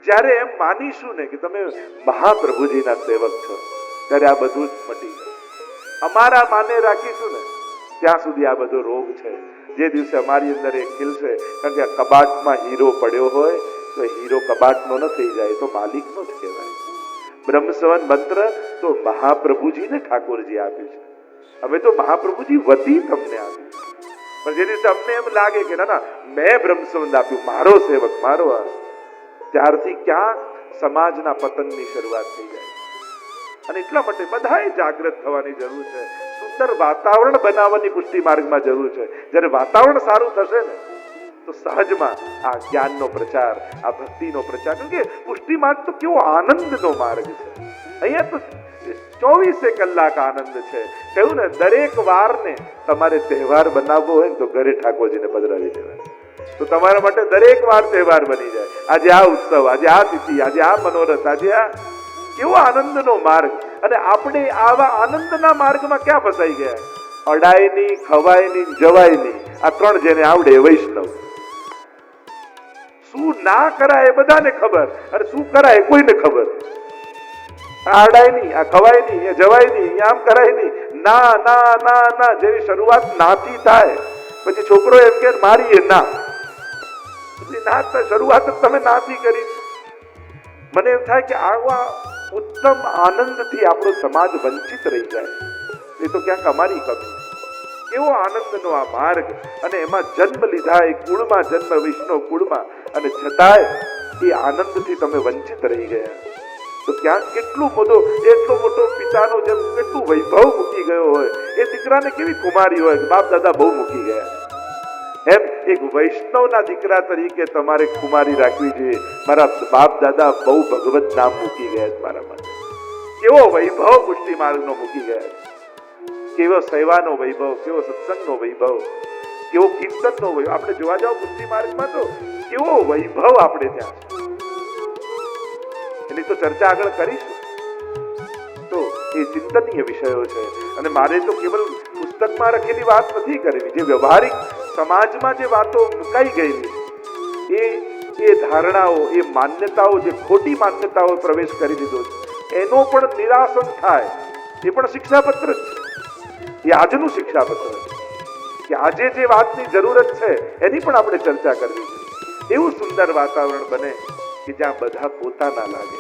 જ્યારે એમ માનીશું ને કે તમે મહાપ્રભુજીના સેવક છો, ત્યારે આ બધું જ મટી જાય. અમારા માને રાખીશું ને ત્યાં સુધી આ બધો રોગ છે. જે દિવસે અમારી અંદર એ ખીલશે, કારણ કે આ કબાટમાં હીરો પડ્યો હોય તો હીરો કબાટનો ન થઈ જાય, તો માલિકનો જ કહેવાય. બ્રહ્મસવન મંત્ર તો મહાપ્રભુજીને ઠાકોરજી આપ્યું છે. હવે તો મહાપ્રભુજી વતી તમને આપ્યું છે. પણ જે દિવસે અમને એમ લાગે કે ના મેં બ્રહ્મસવન આપ્યું, મારો સેવક મારો, ત્યારથી ક્યાં સમાજના પતનની શરૂઆત થઈ જાય. અને એટલા માટે બધાએ જાગૃત થવાની જરૂર છે. સુંદર વાતાવરણ બનાવવાની પુષ્ટિ માર્ગમાં જરૂર છે. જ્યારે વાતાવરણ સારું થશે ને તો સહજમાં આ જ્ઞાનનો પ્રચાર, આ ભક્તિનો પ્રચાર, કારણ કે પુષ્ટિ માર્ગ તો કેવો આનંદનો માર્ગ છે. અહીંયા તો 24 કલાક આનંદ છે. કહ્યું ને, દરેક વારને તમારે તહેવાર બનાવવો હોય ને તો ઘરે ઠાકોરજીને પધરાવી દેવાય, તો તમારા માટે દરેક વાર તહેવાર બની જાય. આજે આ ઉત્સવ, આજે આ તિથિ, આજે આ મનોરથ, આજે આ કેવો આનંદનો માર્ગ. અને આપણે આવા આનંદના માર્ગમાં ક્યાં ફસાઈ ગયા? અડાય નહીં, ખવાય નહીં, જવાય નહીં. આ ત્રણ જેને આવડે વૈષ્ણવ. શું ના કરાય એ બધાને ખબર, અને શું કરાય કોઈને ખબર. આ અડાય નહીં, આ ખવાય નહીં, એ જવાય નહીં, આમ કરાય નહીં. ના ના ના ના. જેની શરૂઆત નાથી થાય, પછી છોકરો એમ કે મારી ના, ના શરૂઆત તમે નાથી કરી. મને એમ થાય કે આવા ઉત્તમ આનંદથી આપણો સમાજ વંચિત રહી જાય. એ તો ક્યાંક અમારી કમી. કેવો આનંદનો આ માર્ગ, અને એમાં જન્મ લીધા, એ કુળમાં જન્મ, વૈષ્ણવ કુળમાં, અને છતાંય એ આનંદથી તમે વંચિત રહી ગયા. તો ક્યાંક કેટલો મોટો પિતાનો જેમ કેટલું વૈભવ મૂકી ગયો હોય, એ દીકરાને કેવી કુમારી હોય, બાપ દાદા બહુ મૂકી ગયા. એમ એક વૈષ્ણવના દીકરા તરીકે તમારે કુમારી રાખવી જોઈએ. મારા બાપ દાદા બહુ ભગવત નામ મૂકી ગયા છે મારા માટે. કેવો વૈભવ પુષ્ટિ માર્ગનો મૂકી ગયા, કેવો સેવાનો વૈભવ, કેવો સત્સંગનો વૈભવ, કેવો કીર્તનનો વૈભવ. આપણે જોવા જાવ પુષ્ટિ માર્ગમાં તો કેવો વૈભવ આપણે ત્યાં છે. એની તો ચર્ચા આગળ કરીશું. તો એ ચિંતનીય વિષયો છે. અને મારે તો કેવલ પુસ્તકમાં લખેલી વાત નથી કરવી. જે વ્યવહારિક સમાજમાં જે વાતો મુકાઈ ગયેલી, એ ધારણાઓ, એ માન્યતાઓ, જે ખોટી માન્યતાઓ પ્રવેશ કરી દીધો છે, એનો પણ નિરાસન થાય. એ પણ શિક્ષાપત્ર જ છે. એ આજનું શિક્ષાપત્ર છે કે આજે જે વાતની જરૂરત છે એની પણ આપણે ચર્ચા કરવી છે. એવું સુંદર વાતાવરણ બને કે જ્યાં બધા પોતાના લાગે.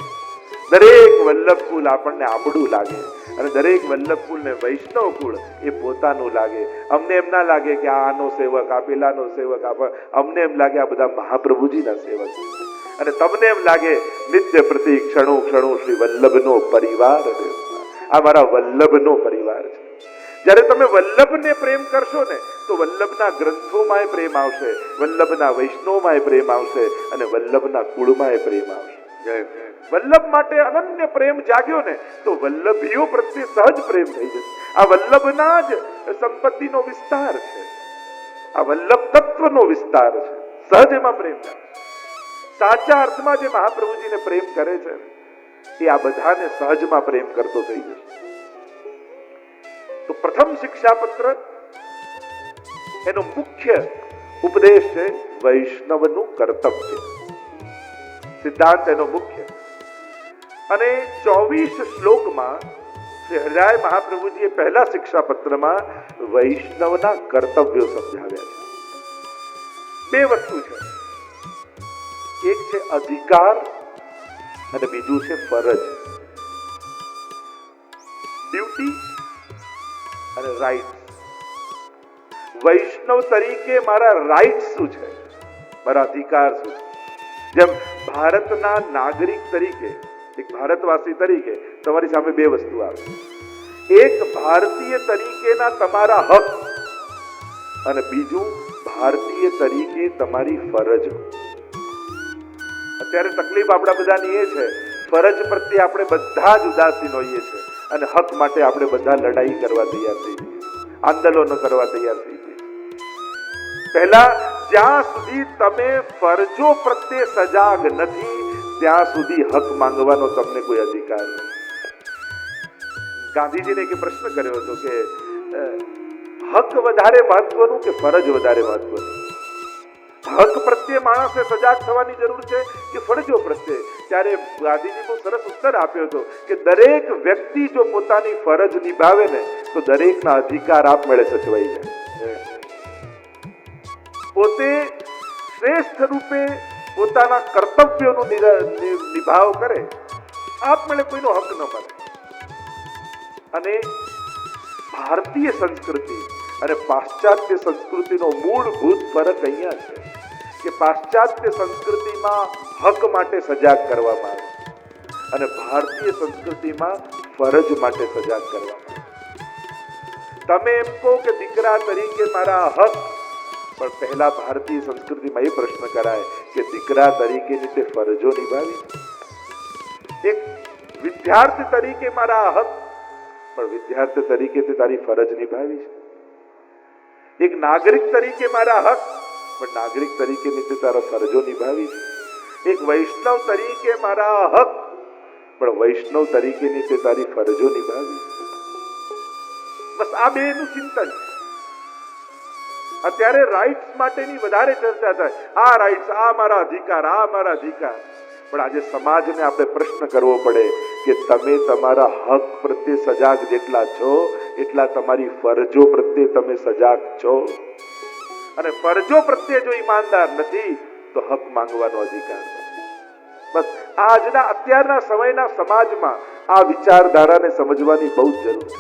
દરેક વલ્લભ કુલ આપણને આપડું લાગે, અને દરેક વલ્લભ કુલ ને વૈષ્ણવ કુળ એ પોતાનું લાગે. અમને એમ ના લાગે કે આનો સેવક, આ પેલાનો સેવક. અમને એમ લાગે આ બધા મહાપ્રભુજીના સેવક. અને તમને એમ લાગે નિત્ય પ્રતિ ક્ષણો ક્ષણો શ્રી વલ્લભનો પરિવાર. આ મારા વલ્લભનો પરિવાર છે. જ્યારે તમે વલ્લભને પ્રેમ કરશો ને તો વલ્લભના ગ્રંથોમાં પ્રેમ આવશે, વલ્લભના વૈષ્ણવમાં પ્રેમ આવશે, અને વલ્લભના કુળમાં પ્રેમ આવશે. વલ્લભ માટે અનન્ય પ્રેમ જાગ્યો ને તો વલ્લભીઓ પ્રત્યે સહજ પ્રેમ થઈ જશે. આ વલ્લભના જ સંપત્તિનો વિસ્તાર છે, આ વલ્લભ તત્વનો વિસ્તાર છે. સહજ એમાં પ્રેમ થાય. સાચા અર્થમાં જે મહાપ્રભુજીને પ્રેમ કરે છે એ આ બધાને સહજમાં પ્રેમ કરતો થઈ જશે. તો પ્રથમ શિક્ષાપત્ર એનો મુખ્ય ઉપદેશ છે વૈષ્ણવનું કર્તવ્ય. સિદ્ધાંત એનો મુખ્ય. અને 24 શ્લોકમાં શ્રી હરિરાય મહાપ્રભુજીએ પહેલા શિક્ષાપત્રમાં વૈષ્ણવના કર્તવ્યો સમજાવ્યા છે. બે વસ્તુ છે, એક છે અધિકાર અને બીજું છે ફરજ. ડ્યુટી અને રાઈટ. વૈષ્ણવ તરીકે મારા રાઈટ શું છે, મારા અધિકાર શું છે. જેમ ભારતના નાગરિક તરીકે, એક ભારતવાસી તરીકે તમારી સામે બે વસ્તુ આવે. એક ભારતીય તરીકેના તમારા હક, અને બીજું ભારતીય તરીકે તમારી ફરજ. અત્યારે તકલીફ આપણા બધાની એ છે, ફરજ પ્રત્યે આપણે બધા જ ઉદાસીન હોઈએ છીએ, અને હક માટે આપણે બધા લડાઈ કરવા તૈયાર થઈ જઈએ, આંદોલનો કરવા તૈયાર થઈ જઈએ. પહેલા જ્યાં સુધી તમે ફરજો પ્રત્યે સજાગ નથી ત્યાં સુધી હક માંગવાનો તમને કોઈ અધિકાર નથી. ગાંધીજીને એક પ્રશ્ન કર્યો હતો કે હક વધારે મહત્વનું કે ફરજ વધારે મહત્વની? હક પ્રત્યે માણસે સજાગ થવાની જરૂર છે કે ફરજો પ્રત્યે? ત્યારે ગાંધીજી બહુ સરસ ઉત્તર આપ્યો હતો કે દરેક વ્યક્તિ જો પોતાની ફરજ નિભાવે ને તો દરેકના અધિકાર આપમેળે સચવાઈ જાય. પોતે શ્રેષ્ઠ રૂપે પોતાના કર્તવ્યોનું નિભાવ કરે, આપમેળે કોઈનો હક ન મળે. અને ભારતીય સંસ્કૃતિ અને પાશ્ચાત્ય સંસ્કૃતિનો મૂળભૂત ફરક અહીંયા છે કે પાશ્ચાત્ય સંસ્કૃતિમાં હક માટે સજાગ કરવામાં આવે અને ભારતીય સંસ્કૃતિમાં ફરજ માટે સજાગ કરવામાં આવે. તમે એમ કહો કે દીકરા તરીકે મારા હક, પણ પહેલા ભારતીય સંસ્કૃતિમાં એ પ્રશ્ન કરાય કે દીકરા તરીકેની તે ફરજો નિભાવી? એક વિદ્યાર્થી તરીકે મારા હક, પણ વિદ્યાર્થી તરીકે તે તારી ફરજ નિભાવી છે? એક નાગરિક તરીકે મારા હક, પણ નાગરિક તરીકે તે તારા ફરજો નિભાવી છે? એક વૈષ્ણવ તરીકે મારા હક, પણ વૈષ્ણવ તરીકેની તે તારી ફરજો નિભાવી? બસ આ બેનું ચિંતન છે. અત્યારે રાઇટ્સ માટેની વધારે ચર્ચા થાય, આ રાઇટ્સ, આ મારા અધિકાર, આ મારા અધિકાર. પણ આજે સમાજને આપણે પ્રશ્ન કરવો પડે કે તમે તમારા હક પ્રત્યે સજાગ જેટલા છો એટલા તમારી ફરજો પ્રત્યે તમે સજાગ છો? અને ફરજો પ્રત્યે જો ઈમાનદાર નથી તો હક માંગવાનો અધિકાર નથી. બસ આજના અત્યારના સમયના સમાજમાં આ વિચારધારાને સમજવાની બહુ જરૂર છે.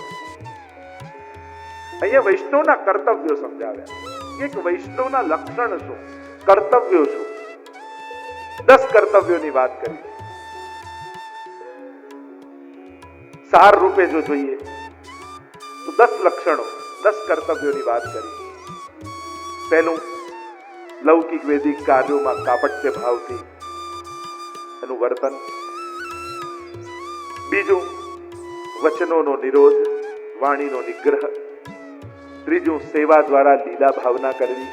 અહીંયા વૈષ્ણવના કર્તવ્યો સમજાવ્યા. એક વૈષ્ણવના લક્ષણ શું, કર્તવ્યો શું? 10 કર્તવ્યોની વાત કરી. સાર રૂપે જો જોઈએ તો 10 લક્ષણો, 10 કર્તવ્યોની વાત કરી. પહેલું, લૌકિક વૈદિક કાર્યોમાં કાપટ્ય ભાવથી એનું વર્તન. બીજું, વચનોનો નિરોધ, વાણીનો નિગ્રહ. ત્રીજું, સેવા દ્વારા લીલા ભાવના કરવી.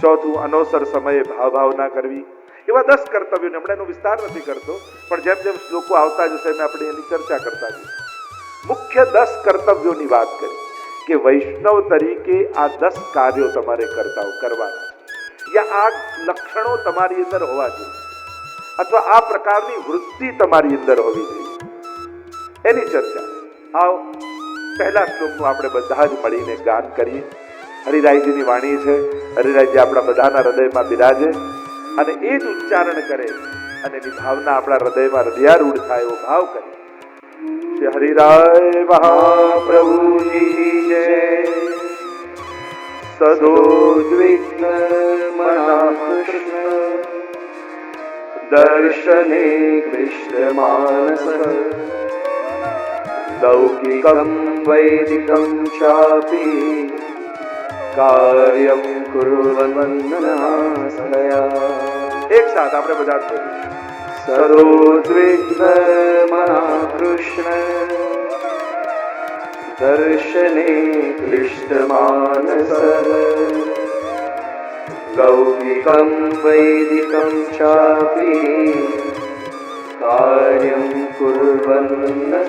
ચોથું, અનવસર સમયે ભાવના કરવી. એવા 10 કર્તવ્યો. હમણાં એનો વિસ્તાર નથી કરતો, પણ જેમ જેમ શ્લોકો આવતા જશે એમ આપણે એની ચર્ચા કરતા જઈશું. મુખ્ય 10 કર્તવ્યોની વાત કરી કે વૈષ્ણવ તરીકે આ 10 કાર્યો તમારે કરવાના, યા આ લક્ષણો તમારી અંદર હોવા જોઈએ, અથવા આ પ્રકારની વૃત્તિ તમારી અંદર હોવી જોઈએ, એની ચર્ચા. આવો પહેલા શ્લોકનું આપણે બધા જ મળીને ગાન કરીએ. હરિરાયજીની વાણી છે. હરિરાયજી આપણા બધાના હૃદયમાં બિરાજે અને એ જ ઉચ્ચારણ કરે અને એની ભાવના આપણા હૃદયમાં હૃદયારૂઢ થાય એવો ભાવ કરે. શ્રી હરિરાય મહાપ્રભુજી જય. સદોદ્વિગ્ન મના કૃષ્ણ દર્શને કૃષ્ણ માનસ લૌકિકમ વૈદિકમ ચાપી કાર્યમ કુર્વન્નસ્તયા. એક સાથ આપણે બધા સદોદ્વિગ્ન મના કૃષ્ણ દર્શને કૃષ્ણ માનસ લૌકિકમ વૈદિકમ ચાપી કાર્યમ કુર્વન્નસ્તયા.